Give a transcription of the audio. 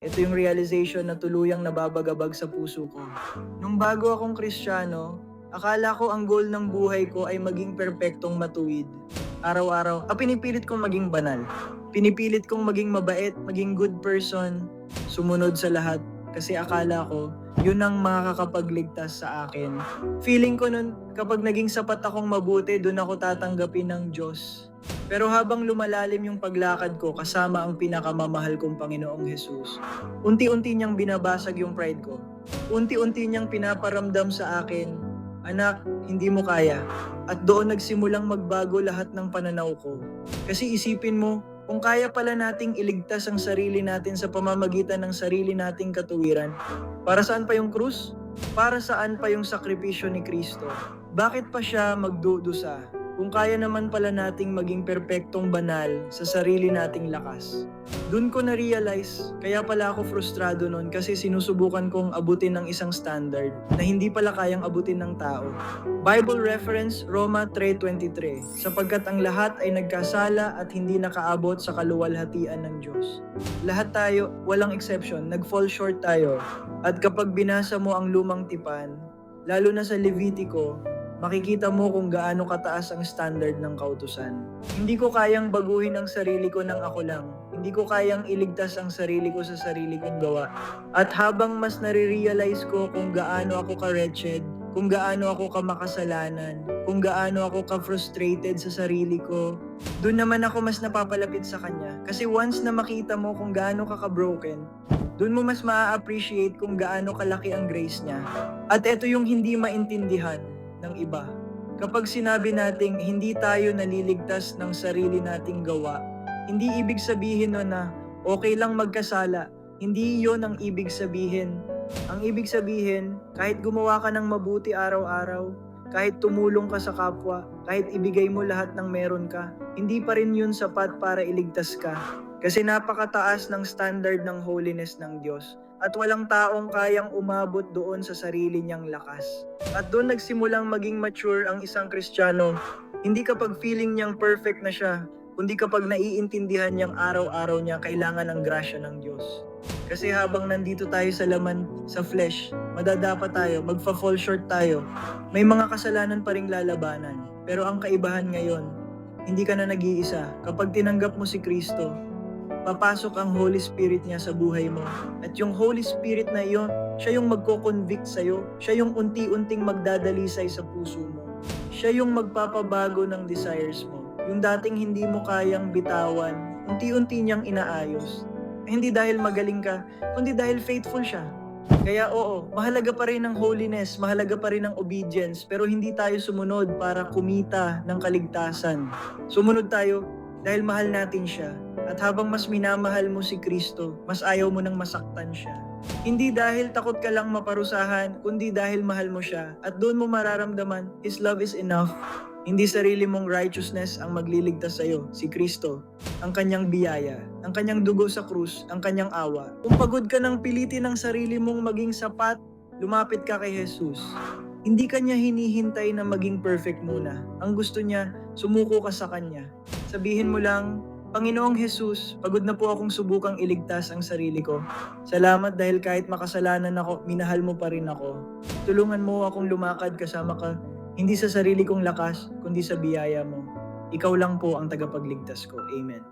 Ito yung realization na tuluyang nababagabag sa puso ko. Nung bago akong Kristiyano, akala ko ang goal ng buhay ko ay maging perpektong matuwid. Araw-araw, pinipilit kong maging banal. Pinipilit kong maging mabait, maging good person, sumunod sa lahat. Kasi akala ko, yun ang makakapagligtas sa akin. Feeling ko nun, kapag naging sapat akong mabuti, dun ako tatanggapin ng Diyos. Pero habang lumalalim yung paglakad ko kasama ang pinakamamahal kong Panginoong Jesus, unti-unti niyang binabasag yung pride ko. Unti-unti niyang pinaparamdam sa akin, anak, hindi mo kaya. At doon nagsimulang magbago lahat ng pananaw ko. Kasi isipin mo, kung kaya pala nating iligtas ang sarili natin sa pamamagitan ng sarili nating katuwiran, para saan pa yung krus? Para saan pa yung sakripisyo ni Kristo? Bakit pa siya magdudusa? Kung kaya naman pala nating maging perpektong banal sa sarili nating lakas. Doon ko na-realize, kaya pala ako frustrado noon kasi sinusubukan kong abutin ng isang standard na hindi pala kayang abutin ng tao. Bible reference, Roma 3:23, sapagkat ang lahat ay nagkasala at hindi nakaabot sa kaluwalhatian ng Diyos. Lahat tayo, walang exception, nag-fall short tayo. At kapag binasa mo ang lumang tipan, lalo na sa Levitico, makikita mo kung gaano kataas ang standard ng kautusan. Hindi ko kayang baguhin ang sarili ko ng ako lang. Hindi ko kayang iligtas ang sarili ko sa sarili kong gawa. At habang mas nare-realize ko kung gaano ako ka-wretched, kung gaano ako kamakasalanan, kung gaano ako ka-frustrated sa sarili ko, doon naman ako mas napapalapit sa Kanya. Kasi once na makita mo kung gaano ka ka-broken, doon mo mas maa-appreciate kung gaano kalaki ang grace niya. At ito yung hindi maintindihan ng iba. Kapag sinabi nating hindi tayo naliligtas ng sarili nating gawa, hindi ibig sabihin nun na okay lang magkasala. Hindi yon ang ibig sabihin. Ang ibig sabihin, kahit gumawa ka ng mabuti araw-araw, kahit tumulong ka sa kapwa, kahit ibigay mo lahat ng meron ka, hindi pa rin yun sapat para iligtas ka. Kasi napakataas ng standard ng holiness ng Diyos. At walang taong kayang umabot doon sa sarili niyang lakas. At doon nagsimulang maging mature ang isang Kristiyano, hindi kapag feeling niyang perfect na siya, kundi kapag naiintindihan niyang araw-araw niya kailangan ng grasya ng Diyos. Kasi habang nandito tayo sa laman, sa flesh, madadapa tayo, magfa-fall short tayo, may mga kasalanan pa ring lalabanan. Pero ang kaibahan ngayon, hindi ka na nag-iisa. Kapag tinanggap mo si Kristo, papasok ang Holy Spirit niya sa buhay mo. At yung Holy Spirit na iyon, siya yung magko-convict sa'yo. Siya yung unti-unting magdadalisay sa puso mo. Siya yung magpapabago ng desires mo. Yung dating hindi mo kayang bitawan, unti-unti niyang inaayos. Hindi dahil magaling ka, kundi dahil faithful siya. Kaya oo, mahalaga pa rin ang holiness, mahalaga pa rin ang obedience, pero hindi tayo sumunod para kumita ng kaligtasan. Sumunod tayo dahil mahal natin siya. At habang mas minamahal mo si Kristo, mas ayaw mo nang masaktan siya. Hindi dahil takot ka lang maparusahan, kundi dahil mahal mo siya. At doon mo mararamdaman, His love is enough. Hindi sarili mong righteousness ang magliligtas sa'yo, si Kristo. Ang kanyang biyaya, ang kanyang dugo sa krus, ang kanyang awa. Kung pagod ka ng pilitin ng sarili mong maging sapat, lumapit ka kay Jesus. Hindi kanya hinihintay na maging perfect muna. Ang gusto niya, sumuko ka sa kanya. Sabihin mo lang, Panginoong Jesus, pagod na po akong subukang iligtas ang sarili ko. Salamat dahil kahit makasalanan ako, minahal mo pa rin ako. Tulungan mo akong lumakad kasama ka, hindi sa sarili kong lakas, kundi sa biyaya mo. Ikaw lang po ang tagapagligtas ko. Amen.